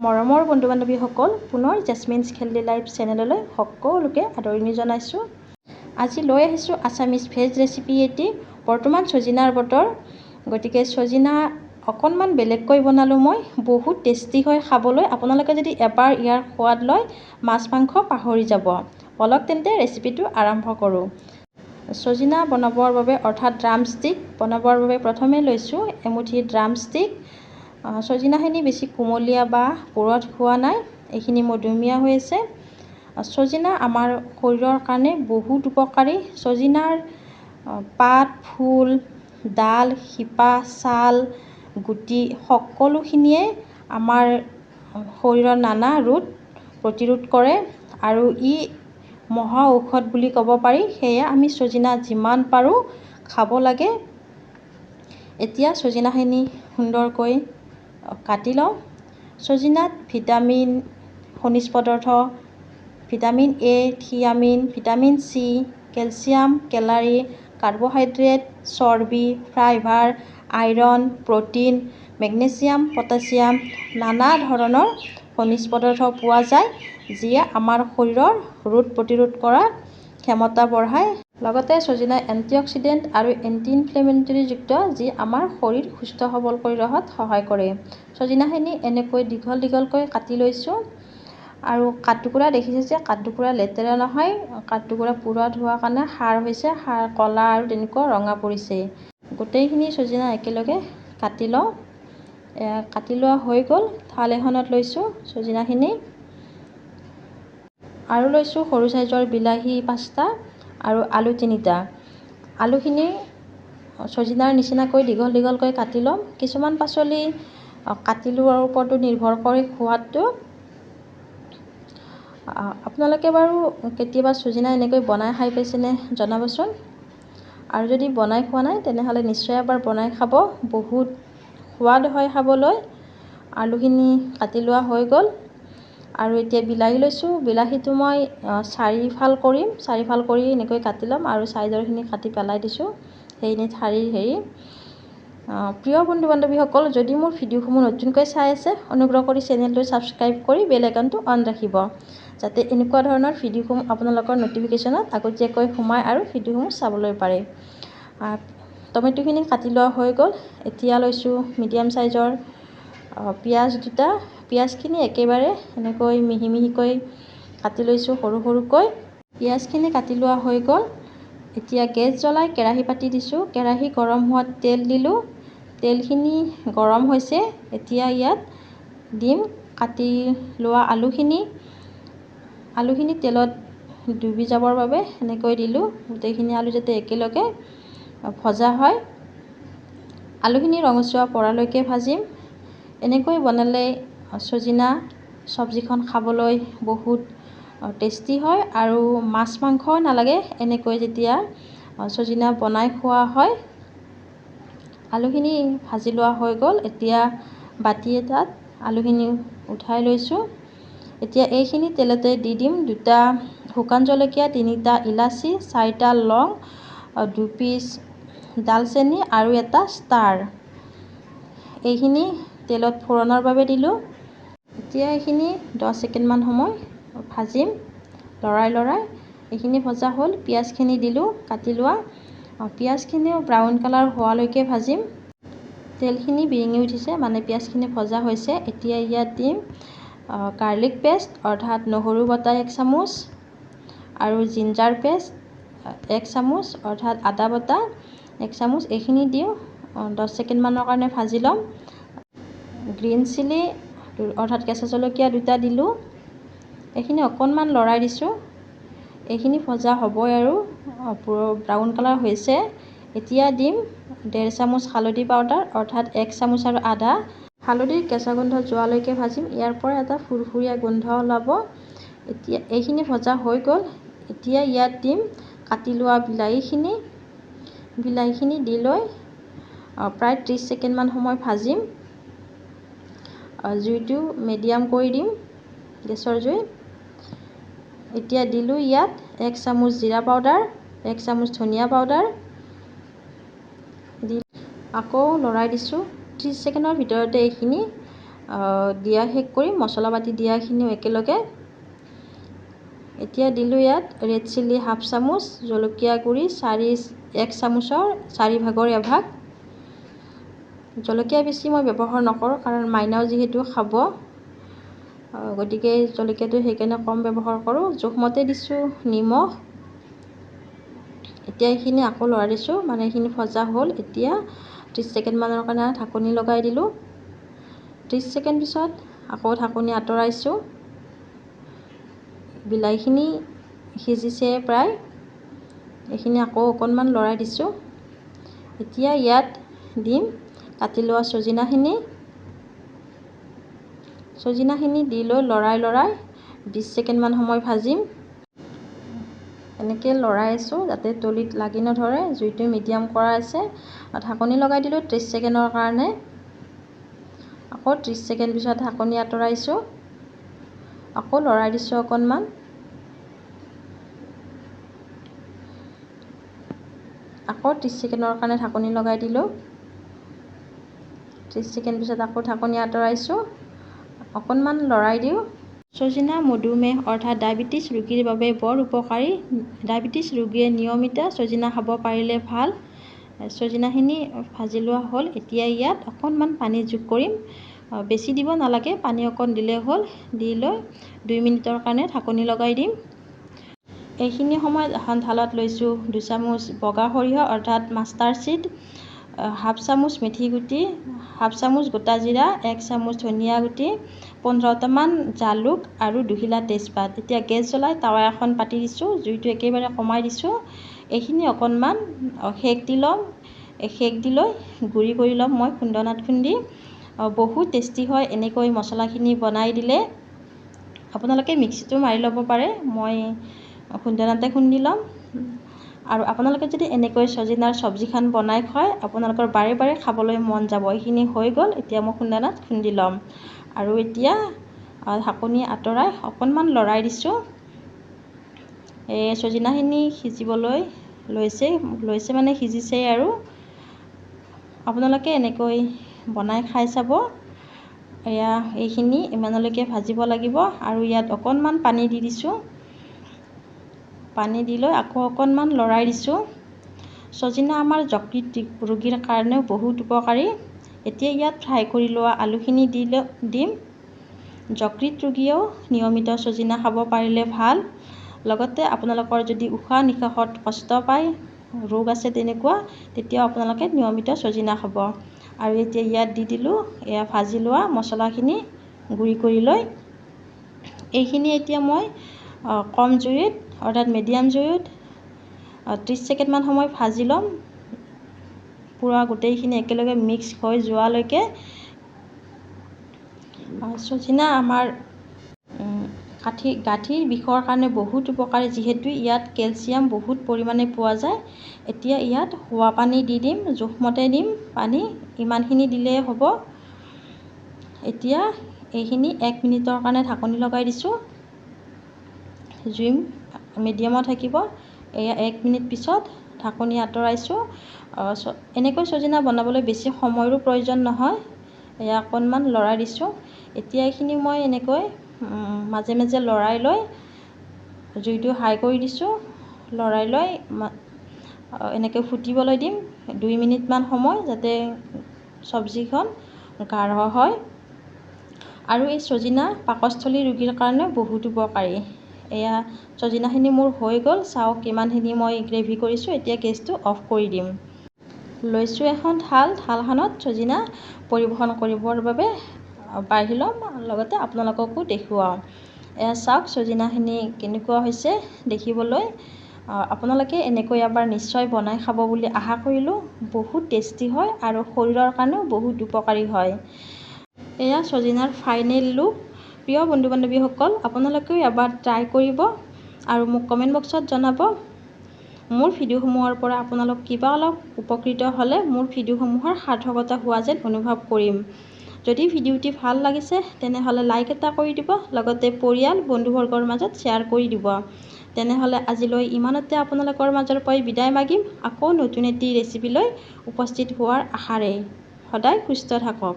মৰমৰ বন্ধু বান্ধৱীসকল, পুনৰ জেচমিনছ হেল্ডি লাইফ চেনেললৈ সকলোকে আদৰণি জনাইছোঁ। আজি লৈ আহিছোঁ আছামিজ ভেজ ৰেচিপি এটি। বৰ্তমান ছজিনাৰ বতৰ, গতিকে ছজিনা অকণমান বেলেগকৈ বনালোঁ মই। বহুত টেষ্টি হয় খাবলৈ। আপোনালোকে যদি এবাৰ ইয়াৰ সোৱাদ লয়, মাছ মাংস পাহৰি যাব। বলক তেন্তে ৰেচিপিটো আৰম্ভ কৰোঁ। ছজিনা বনাবৰ বাবে অৰ্থাৎ ড্ৰাম ষ্টিক বনাবৰ বাবে প্ৰথমে লৈছোঁ এমুঠি ড্ৰাম ষ্টিক। ছজিনাখিনি বেছি কুমলীয়া বা পুৰঠ হোৱা নাই, এইখিনি মধ্যমীয়া হৈ আছে। ছজিনা আমাৰ শৰীৰৰ কাৰণে বহুত উপকাৰী। ছজিনাৰ পাত, ফুল, ডাল, শিপা, ছাল, গুটি সকলোখিনিয়ে আমাৰ শৰীৰৰ নানা ৰোগ প্ৰতিৰোধ কৰে আৰু ই মহা ঔষধ বুলি ক'ব পাৰি। সেয়ে আমি ছজিনা যিমান পাৰোঁ খাব লাগে। এতিয়া ছজিনাখিনি সুন্দৰকৈ কাটি লওঁ। ছজিনাত ভিটামিন, খনিজ পদাৰ্থ, vitamin A, thiamine, vitamin C, calcium, calorie, carbohydrate, চৰ্বি, fibre, iron, protein, magnesium, potassium, নানা ধৰণৰ খনিজ পদাৰ্থ পোৱা যায়, যিয়ে আমাৰ শৰীৰৰ ৰোগ প্ৰতিৰোধ কৰাৰ ক্ষমতা বঢ়ায়। লগতে ছজিনাই এণ্টিঅক্সিডেণ্ট আৰু এণ্টি ইনফ্লেমেটৰী যুক্ত, যি আমাৰ শৰীৰ সুস্থ সবল কৰি ৰখাত সহায় কৰে। ছজিনাখিনি এনেকৈ দীঘল দীঘলকৈ কাটি লৈছোঁ আৰু কাঠটুকুৰা দেখিছে যে কাঠটুকুৰা লেতেৰা নহয়, কাঠটুকুৰা পুৰঠ হোৱাৰ কাৰণে সাৰ হৈছে, সাৰ ক'লা আৰু তেনেকুৱা ৰঙা পৰিছে। গোটেইখিনি ছজিনা একেলগে কাটি লওঁ। কাটি লোৱা হৈ গ'ল। থাল এখনত লৈছোঁ ছজিনাখিনি আৰু লৈছোঁ সৰু চাইজৰ বিলাহী 5টা আৰু আলু 3টা। আলুখিনি ছজিনাৰ নিচিনাকৈ দীঘল দীঘলকৈ কাটি ল'ম। কিছুমান পাচলি কাটি লোৱাৰ ওপৰতো নিৰ্ভৰ কৰে সোৱাদটো। আপোনালোকে বাৰু কেতিয়াবা ছজিনা এনেকৈ বনাই খাই পাইছেনে জনাবচোন। আৰু যদি বনাই খোৱা নাই তেনেহ'লে নিশ্চয় এবাৰ বনাই খাব, বহুত সোৱাদ হয় খাবলৈ। আলুখিনি কাটি লোৱা হৈ গ'ল আৰু এতিয়া বিলাহী লৈছোঁ। বিলাহীটো মই 4 ফাল কৰিম, 4 ফাল কৰি এনেকৈ কাটি ল'ম আৰু চাইডৰখিনি কাটি পেলাই দিছোঁ। সেইখিনি ঠাৰিৰ হেৰি। প্ৰিয় বন্ধু বান্ধৱীসকল, যদি মোৰ ভিডিঅ'সমূহ নতুনকৈ চাই আছে, অনুগ্ৰহ কৰি চেনেলটো ছাবস্ক্ৰাইব কৰি বেল আইকনটো অন ৰাখিব, যাতে এনেকুৱা ধৰণৰ ভিডিঅ'সমূহ আপোনালোকৰ ন'টিফিকেশ্যনত আগতীয়াকৈ সোমায় আৰু ভিডিঅ'সমূহ চাবলৈ পাৰে। টমেটোখিনি কাটি লোৱা হৈ গ'ল। এতিয়া লৈছোঁ মিডিয়াম চাইজৰ পিঁয়াজ 2টা। পিঁয়াজখিনি একেবাৰে এনেকৈ মিহি মিহিকৈ কাটি লৈছোঁ সৰু সৰুকৈ। পিঁয়াজখিনি কাটি লোৱা হৈ গ'ল। এতিয়া গেছ জ্বলাই কেৰাহী পাতি দিছোঁ। কেৰাহী গৰম হোৱাত তেল দিলোঁ। তেলখিনি গৰম হৈছে। এতিয়া ইয়াত দিম কাটি লোৱা আলুখিনি। আলুখিনি তেলত ডুবি যাবৰ বাবে এনেকৈ দিলোঁ। গোটেইখিনি আলু যাতে একেলগে ভজা হয়। আলুখিনি ৰঙচুৱা পৰালৈকে ভাজিম। এনেকৈ বনালে ছজিনা চব্জিখন খাবলৈ বহুত টেষ্টি হয় আৰু মাছ মাংস নালাগে এনেকৈ যেতিয়া ছজিনা বনাই খোৱা হয়। আলুখিনি ভাজি লোৱা হৈ গ'ল। এতিয়া বাতি এটাত আলুখিনি উঠাই লৈছোঁ। এতিয়া এইখিনি তেলতে দি দিম 2টা শুকান জলকীয়া, 3টা ইলাচি, 4টা লং, 2 পিচ ডালচেনি আৰু এটা ষ্টাৰ। এইখিনি তেলত ফোৰণৰ বাবে দিলোঁ। এতিয়া এইখিনি 10 ছেকেণ্ডমান সময় ভাজিম লৰাই লৰাই। এইখিনি ভজা হ'ল। পিঁয়াজখিনি দিলোঁ কাটি লোৱা। পিঁয়াজখিনিও ব্ৰাউন কালাৰ হোৱালৈকে ভাজিম। তেলখিনি বিৰিঙি উঠিছে, মানে পিঁয়াজখিনি ভজা হৈছে। এতিয়া ইয়াত দিম গাৰ্লিক পেষ্ট, অৰ্থাৎ নহৰু বটা 1 চামুচ আৰু জিঞ্জাৰ পেষ্ট 1 চামুচ, অৰ্থাৎ আদা বটা 1 চামুচ। এইখিনি দিওঁ 10 ছেকেণ্ডমানৰ কাৰণে ভাজি ল'ম। গ্ৰীণ চিলি অৰ্থাৎ কেঁচা জলকীয়া 2টা দিলোঁ। এইখিনি অকণমান লৰাই দিছোঁ। এইখিনি ভজা হ'বই আৰু ব্ৰাউন কালাৰ হৈছে। এতিয়া দিম 1.5 চামুচ হালধি পাউডাৰ, অৰ্থাৎ 1 চামুচ আৰু আধা। হালধিৰ কেঁচা গোন্ধ যোৱালৈকে ভাজিম। ইয়াৰ পৰা এটা ফুৰফুৰীয়া গোন্ধ ওলাব। এতিয়া এইখিনি ভজা হৈ গ'ল। এতিয়া ইয়াত দিম কাটি লোৱা বিলাহীখিনি। বিলাহীখিনি দি লৈ প্ৰায় 30 ছেকেণ্ডমান সময় ভাজিম। জুইটো মিডিয়াম কৰি দিম, গেছৰ জুই। এতিয়া দিলোঁ ইয়াত 1 চামুচ জিৰা পাউডাৰ, 1 চামুচ ধনিয়া পাউডাৰ দি আকৌ লৰাই দিছোঁ। 30 ছেকেণ্ডৰ ভিতৰতে এইখিনি দিয়া শেষ কৰি মছলা পাতি দিয়াখিনিও একেলগে। এতিয়া দিলোঁ ইয়াত ৰেড চিলি হাফ চামুচ, জলকীয়া গুড়ি 1 চামুচৰ 4 ভাগৰ এভাগ। জলকীয়া বেছি মই ব্যৱহাৰ নকৰোঁ, কাৰণ মাইনাও যিহেতু খাব, গতিকে জলকীয়াটো সেইকাৰণে কম ব্যৱহাৰ কৰোঁ। জোখমতে দিছোঁ নিমখ। এতিয়া এইখিনি আকৌ লৰাই দিছোঁ, মানে এইখিনি ভজা হ'ল। এতিয়া 30 ছেকেণ্ডমানৰ কাৰণে ঢাকনি লগাই দিলোঁ। 30 ছেকেণ্ড পিছত আকৌ ঢাকনি আঁতৰাইছোঁ। বিলাহীখিনি সিজিছে প্ৰায়, এইখিনি আকৌ অকণমান লৰাই দিছোঁ। এতিয়া ইয়াত দিম কাটি লোৱা চজিনাখিনি দি লৈ লৰাই 20 ছেকেণ্ডমান সময় ভাজিম। এনেকৈ লৰাই আছোঁ যাতে তলিত লাগি নধৰে। জুইটো মিডিয়াম কৰা আছে। ঢাকনি লগাই দিলোঁ 30 ছেকেণ্ডৰ কাৰণে। আকৌ 30 ছেকেণ্ড পিছত ঢাকনি আঁতৰাইছোঁ, আকৌ লৰাই দিছোঁ অকণমান। আকৌ 30 ছেকেণ্ডৰ কাৰণে ঢাকনি লগাই দিলোঁ। 30 ছেকেণ্ড পিছত আকৌ ঢাকনি আঁতৰাইছোঁ, অকণমান লৰাই দিওঁ। চজিনা মধুমেহ অৰ্থাৎ ডায়েবেটিছ ৰোগীৰ বাবে বৰ উপকাৰী। ডায়েবেটিছ ৰোগীয়ে নিয়মিত চজিনা খাব পাৰিলে ভাল। চজিনাখিনি ভাজি লোৱা হ'ল। এতিয়া ইয়াত অকণমান পানী যোগ কৰিম। বেছি দিব নালাগে, পানী অকণ দিলেই হ'ল। দি লৈ 2 মিনিটৰ কাৰণে ঢাকনি লগাই দিম। এইখিনি সময়ত এখন থালত লৈছোঁ 2 চামুচ বগা সৰিয়হ অৰ্থাৎ মাষ্টাৰ চিড, হাফ চামুচ মেথি গুটি, হাফ চামুচ গোটা জিৰা, 1 চামুচ ধনিয়া গুটি, 15টামান জালুক আৰু 2 খিলা তেজপাত। এতিয়া গেছ জ্বলাই টাৱা এখন পাতি দিছোঁ, জুইটো একেবাৰে কমাই দিছোঁ। এইখিনি অকণমান সেক দি ল'ম। সেক দি লৈ গুড়ি কৰি ল'ম মই খুন্দনাত খুন্দি। বহুত টেষ্টি হয় এনেকৈ মছলাখিনি বনাই দিলে। আপোনালোকে মিক্সিটো মাৰি ল'ব পাৰে, মই খুন্দনাতে খুন্দি ল'ম। আৰু আপোনালোকে যদি এনেকৈ চজিনাৰ চব্জিখন বনাই খায়, আপোনালোকৰ বাৰে বাৰে খাবলৈ মন যাব। এইখিনি হৈ গ'ল। এতিয়া মই খুন্দনাত খুন্দি ল'ম। আৰু এতিয়া ঢাকনি আঁতৰাই অকণমান লৰাই দিছোঁ। এই চজিনাখিনি সিজিবলৈ লৈছে মানে সিজিছেই আৰু। আপোনালোকে এনেকৈ বনাই খাই চাব। এইখিনি ইমানলৈকে ভাজিব লাগিব। আৰু ইয়াত অকণমান পানী দি দিছোঁ। পানী দি লৈ আকৌ অকণমান লৰাই দিছোঁ। চজিনা আমাৰ যকৃত ৰোগীৰ কাৰণেও বহুত উপকাৰী। এতিয়া ইয়াত ফ্ৰাই কৰি লোৱা আলুখিনি দিম। যকৃত ৰোগীয়েও নিয়মিত চজিনা খাব পাৰিলে ভাল। লগতে আপোনালোকৰ যদি উশাহ নিশাহত কষ্ট পায়, ৰোগ আছে তেনেকুৱা, তেতিয়াও আপোনালোকে নিয়মিত চজিনা খাব। আৰু এতিয়া ইয়াত দি দিলোঁ ভাজি লোৱা মছলাখিনি গুড়ি কৰি লৈ। এইখিনি এতিয়া মই কম জুইত অৰ্থাৎ মিডিয়াম জুইত 30 ছেকেণ্ডমান সময় ভাজি ল'ম, পূৰা গোটেইখিনি একেলগে মিক্স হৈ যোৱালৈকে। চজিনা আমাৰ গাঁঠিৰ বিষৰ কাৰণে বহুত উপকাৰী, যিহেতু ইয়াত কেলছিয়াম বহুত পৰিমাণে পোৱা যায়। এতিয়া ইয়াত খোৱা পানী দি দিম, জোখমতে দিম পানী, ইমানখিনি দিলেই হ'ব। এতিয়া এইখিনি 1 মিনিটৰ কাৰণে ঢাকনি লগাই দিছোঁ। জুই মিডিয়ামত থাকিব। 1 মিনিট পিছত ঢাকনি আঁতৰাইছোঁ। এনেকৈ চজিনা বনাবলৈ বেছি সময়ৰো প্ৰয়োজন নহয়। অকণমান লৰাই দিছোঁ। এতিয়া এইখিনি মই এনেকৈ মাজে মাজে লৰাই লৈ জুইটো হাই কৰি দিছোঁ। লৰাই লৈ এনেকৈ ফুটিবলৈ দিম 2 মিনিটমান সময়, যাতে চব্জিখন গাঢ় হয়। আৰু এই চজিনা পাকস্থলী ৰোগীৰ কাৰণে বহুত উপকাৰী। চজিনাখিনি মোৰ হৈ গ'ল। চাওক কিমানখিনি মই গ্ৰেভি কৰিছোঁ। এতিয়া গেছটো অফ কৰি দিম। লৈছোঁ এখন থালখনত চজিনা পৰিৱেশন কৰিবৰ বাবে বাঢ়ি ল'ম, লগতে আপোনালোককো দেখুৱাওঁ। চাওক চজিনাখিনি কেনেকুৱা হৈছে দেখিবলৈ। আপোনালোকে এনেকৈ এবাৰ নিশ্চয় বনাই খাব বুলি আশা কৰিলোঁ। বহুত টেষ্টি হয় আৰু শৰীৰৰ কাৰণেও বহুত উপকাৰী হয়। চজিনাৰ ফাইনেল লুক। প্ৰিয় বন্ধু বান্ধৱীসকল, আপোনালোকেও এবাৰ ট্ৰাই কৰিব আৰু মোক কমেণ্ট বক্সত জনাব। মোৰ ভিডিঅ'সমূহৰ পৰা আপোনালোক কিবা অলপ উপকৃত হ'লে মোৰ ভিডিঅ'সমূহৰ সাৰ্থকতা হোৱা যেন অনুভৱ কৰিম। যদি ভিডিঅ'টি ভাল লাগিছে তেনেহ'লে লাইক এটা কৰি দিব, লগতে পৰিয়াল বন্ধুবৰ্গৰ মাজত শ্বেয়াৰ কৰি দিব। তেনেহ'লে আজিলৈ ইমানতে আপোনালোকৰ মাজৰ পৰাই বিদায় মাগিম। আকৌ নতুন এটি ৰেচিপি লৈ উপস্থিত হোৱাৰ আশাৰে। সদায় সুস্থ থাকক।